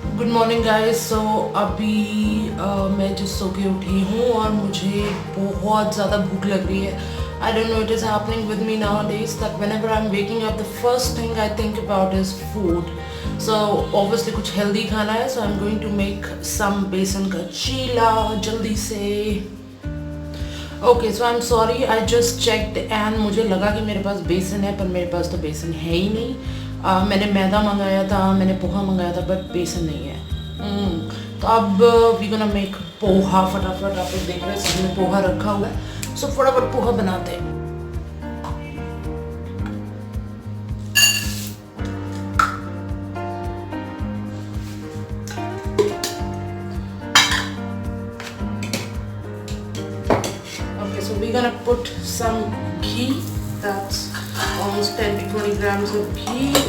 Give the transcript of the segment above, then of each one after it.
Good morning guys. सो अभी मैं जिस सो के उठी हूँ और मुझे बहुत ज़्यादा भूख लग रही है। I don't know it is happening with me nowadays that whenever I am waking up the first thing I think about is food. So obviously कुछ हेल्दी खाना है, so I am going to make some besan का चीला जल्दी से। Okay, so I am sorry, I just checked and मुझे लगा कि मेरे पास बेसन है, पर मेरे पास तो बेसन है ही नहीं। मैंने मैदा मंगाया था, मैंने पोहा मंगाया था, बट बेसन नहीं है। तो अब वी गोना मेक पोहा फटाफट। आप लोग देख रहे हैं सामने पोहा रखा हुआ है, सो फटाफट पोहा बनाते हैं। Okay, so we're gonna put some ghee. That's almost 10 to 20 grams of ghee.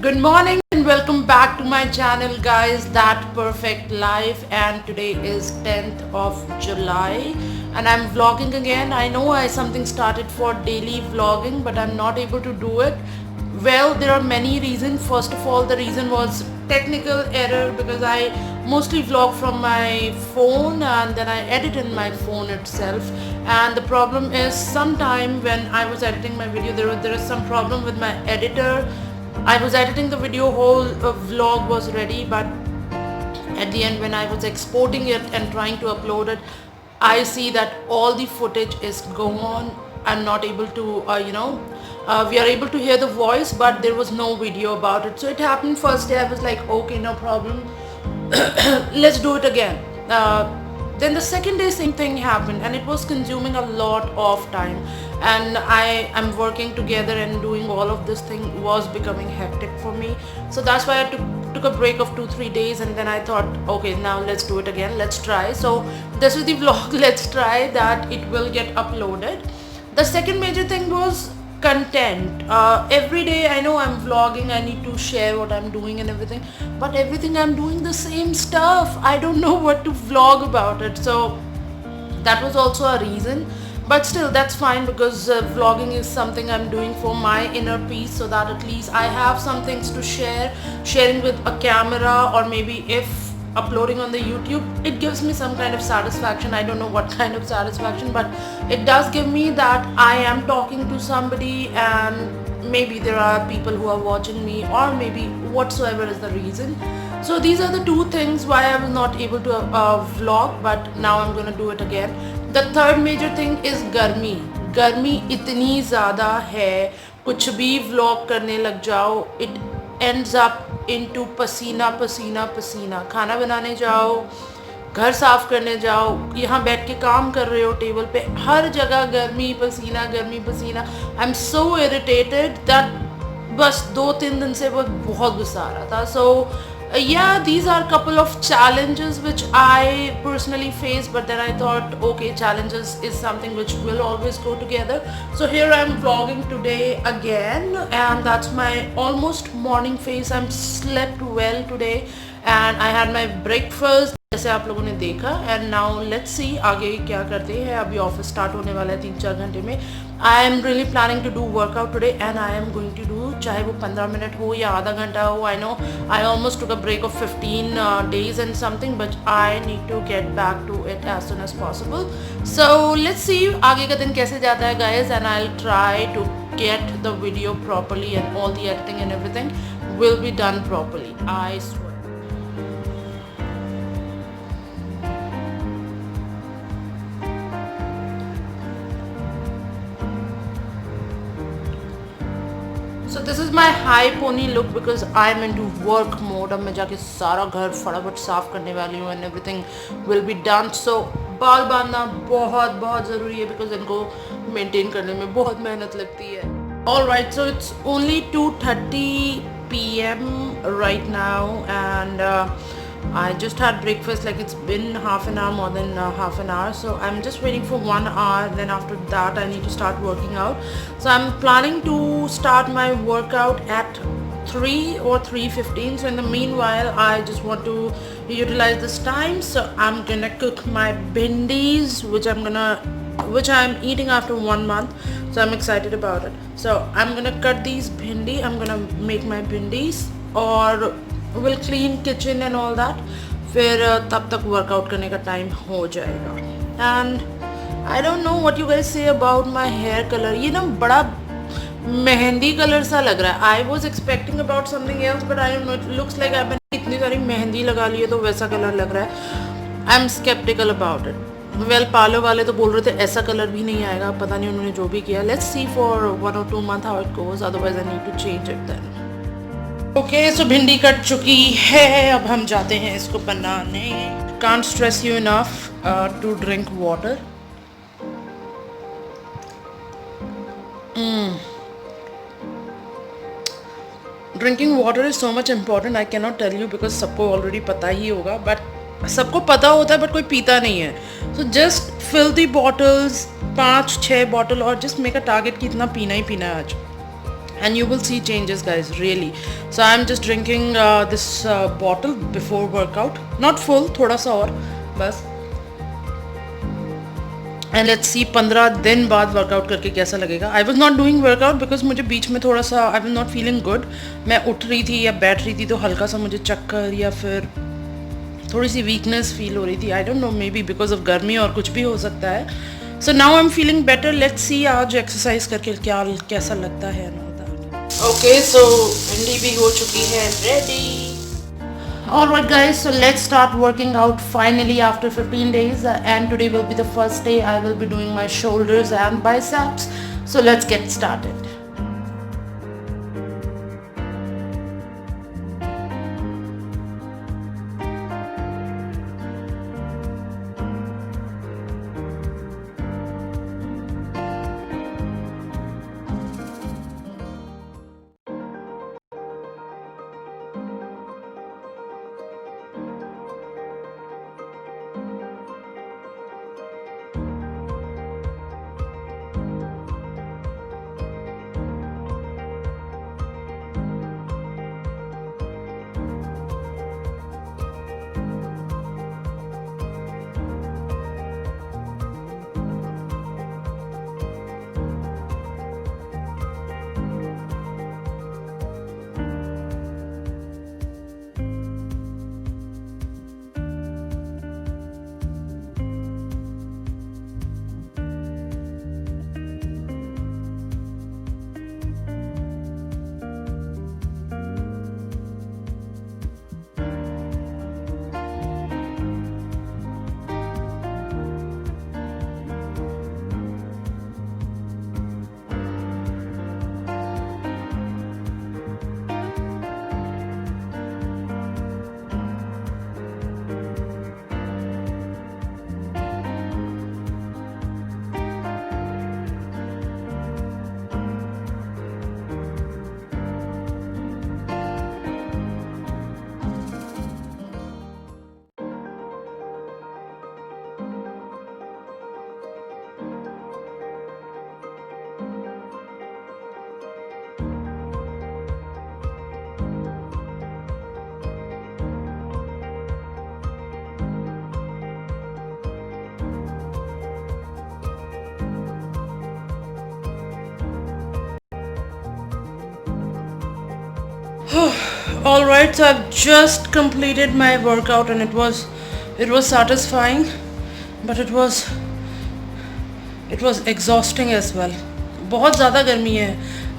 Good morning and welcome back to my channel guys, That Perfect Life, and today is 10th of July and I'm vlogging again. I know I something started for daily vlogging but I'm not able to do it. Well, there are many reasons. First of all, the reason was technical error because I mostly vlog from my phone and then I edit in my phone itself, and the problem is sometime when I was editing my video there is some problem with my editor. I was editing the video, whole vlog was ready, but at the end when I was exporting it and trying to upload it, I see that all the footage is gone. I'm not able to, we are able to hear the voice, but there was no video about it. So it happened first day. I was like, okay, no problem. Let's do it again. Then the second day same thing happened and it was consuming a lot of time, and I am working together and doing all of this thing was becoming hectic for me. So that's why I took a break of 2-3 days, and then I thought, okay, now let's do it again, let's try. So this is the vlog. Let's try that it will get uploaded. The second major thing was content. Every day I know I'm vlogging, I need to share what I'm doing and everything, but everything I'm doing the same stuff. I don't know what to vlog about it. So that was also a reason, but still that's fine because vlogging is something I'm doing for my inner peace, so that at least I have some things to share. Sharing with a camera, or maybe if uploading on the YouTube, it gives me some kind of satisfaction. I don't know what kind of satisfaction, but it does give me that I am talking to somebody and maybe there are people who are watching me, or maybe whatsoever is the reason. So these are the two things why I was not able to vlog, but now I'm gonna do it again. The third major thing is गर्मी. गर्मी इतनी ज़्यादा है, कुछ भी vlog करने लग जाओ, it ends up into पसीना पसीना पसीना. खाना बनाने जाओ, घर साफ करने जाओ, यहाँ बैठ के काम कर रहे हो टेबल पे, हर जगह गर्मी पसीना. I am so irritated that बस 2-3 दिन से बहुत गुस्सा आ रहा था. सो yeah, these are couple of challenges which I personally face, but then I thought, okay, challenges is something which will always go together. So here I am vlogging today again, and that's my almost morning face. I'm slept well today and I had my breakfast जैसे आप लोगों ने देखा. And now let's see आगे क्या करते हैं. अभी ऑफिस स्टार्ट होने वाला है 3-4 घंटे में. I am really planning to do workout today, and I am going to do, चाहे वो 15 मिनट हो या आधा घंटा हो. I know I almost took a break of 15 days and something, but I need to get back to it as soon as possible. So let's see आगे का दिन कैसे जाता है guys, and I'll try to get the video properly and all the editing and everything will be done properly, I swear. So this is my high pony look because I'm into work mode. अब मैं जाके सारा घर फटाफट साफ करने वाली हूँ and everything will be done. So बाल बांधना बहुत बहुत ज़रूरी है because इनको maintain करने में बहुत मेहनत लगती है. Alright, so it's only 2:30 p.m. right now, and I just had breakfast. Like, it's been half an hour, more than half an hour, so I'm just waiting for 1 hour. Then after that I need to start working out. So I'm planning to start my workout at 3 or 3:15. So in the meanwhile I just want to utilize this time, so I'm gonna cook my bhindis, which I'm eating after 1 month, so I'm excited about it. So I'm gonna cut these bhindi, I'm gonna make my bhindis, or will clean kitchen and all that. फिर तब तक workout करने का time हो जाएगा. And I don't know what you guys say about my hair colour. ये ना बड़ा मेहंदी कलर सा लग रहा है. I was expecting about something else, but I know it looks like I मैंने इतनी सारी मेहंदी लगा ली है तो वैसा कलर लग रहा है. I am sceptical about it. Well, parlour वाले तो बोल रहे थे ऐसा कलर भी नहीं आएगा. पता नहीं उन्होंने जो भी किया. Let's see for 1 or 2 months how it goes, otherwise I need to change it then. Okay, so भिंडी कट चुकी है. अब हम जाते हैं इसको बनाने. Can't stress you enough to drink water. Drinking water is so much important. I can not tell you because सबको ऑलरेडी पता ही होगा, बट सबको पता होता है बट कोई पीता नहीं है. So just fill the bottles, 5-6 bottle, और जस्ट मेक अ टारगेट कि इतना पीना ही पीना है आज. And you will see changes guys, really. So I'm just drinking this bottle before workout, not full, थोड़ा सा और बस. And let's see 15 दिन बाद वर्कआउट करके कैसा लगेगा. I was not doing workout because मुझे बीच में थोड़ा सा I was not feeling good. मैं उठ रही थी या बैठ रही थी तो हल्का सा मुझे चक्कर या फिर थोड़ी सी वीकनेस फील हो रही थी. I don't know, maybe because of गर्मी और कुछ भी हो सकता है. So now I'm feeling better. Let's see आज एक्सरसाइज करके कैसा लगता है. Okay, so भिंडी भी हो चुकी है ready. Alright guys, so let's start working out finally after 15 days, and today will be the first day I will be doing my shoulders and biceps. So let's get started. All right, so I've just completed my workout and it was satisfying, but it was exhausting as well. बहुत ज़्यादा गर्मी है,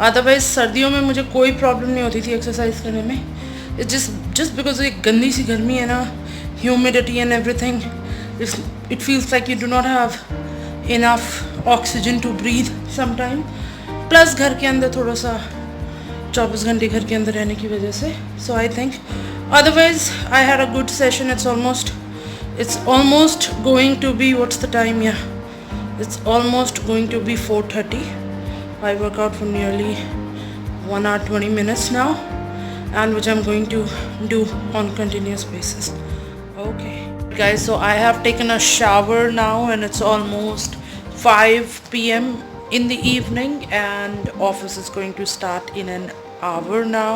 otherwise सर्दियों में मुझे कोई problem नहीं होती थी एक्सरसाइज करने में. इट्स जस्ट बिकॉज एक गंदी सी गर्मी है ना, humidity and everything, it feels like you do not have enough oxygen to breathe sometime. Plus घर के अंदर थोड़ा सा 24 घंटे घर के अंदर रहने की वजह से. So I think otherwise I had a good session. It's almost going to be, what's the time? Yeah, it's almost going to be 4:30. I work out for nearly 1 hour 20 minutes now, and which I'm going to do on continuous basis. Okay guys, so I have taken a shower now and it's almost 5 p.m. in the evening and office is going to start in an hour now.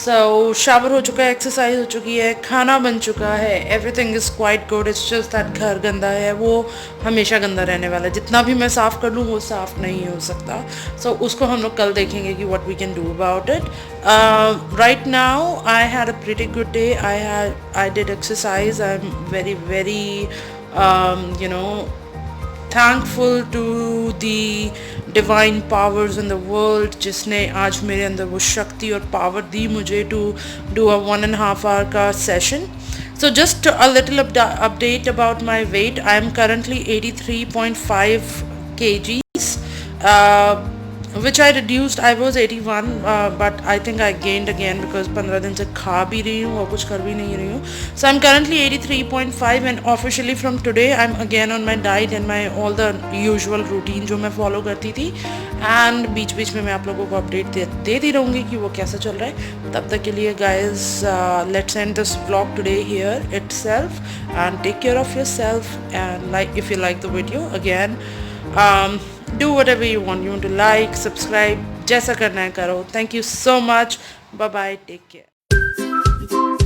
So shower हो चुका है, exercise हो चुकी है, खाना बन चुका है, everything is quite good. It's just that घर गंदा है, वो हमेशा गंदा रहने वाला है. जितना भी मैं साफ़ कर लूँ वो साफ़ नहीं हो सकता. सो उसको हम लोग कल देखेंगे कि what we can do about it. Right now I had a pretty good day. I did exercise. I am very thankful to the divine powers in the world जिसने आज मेरे अंदर वो शक्ति और पावर दी मुझे to do a 1.5 hour का session. So just a little update about my weight. I am currently 83.5 kgs, which I reduced. I was 81, but I think I gained again because 15 दिन से खा भी रही हूँ और कुछ कर भी नहीं रही हूँ. So I'm currently 83.5 and officially from today I'm again on my diet and my all the usual routine जो मैं follow करती थी. And बीच बीच में मैं आप लोगों को update देती रहूँगी कि वो कैसा चल रहा है. तब तक के लिए guys, let's end this vlog today here itself and take care of yourself. And like, if you like the video, again, do whatever you want. You want to like, subscribe, जैसा करना है करो. Thank you so much. Bye bye. Take care.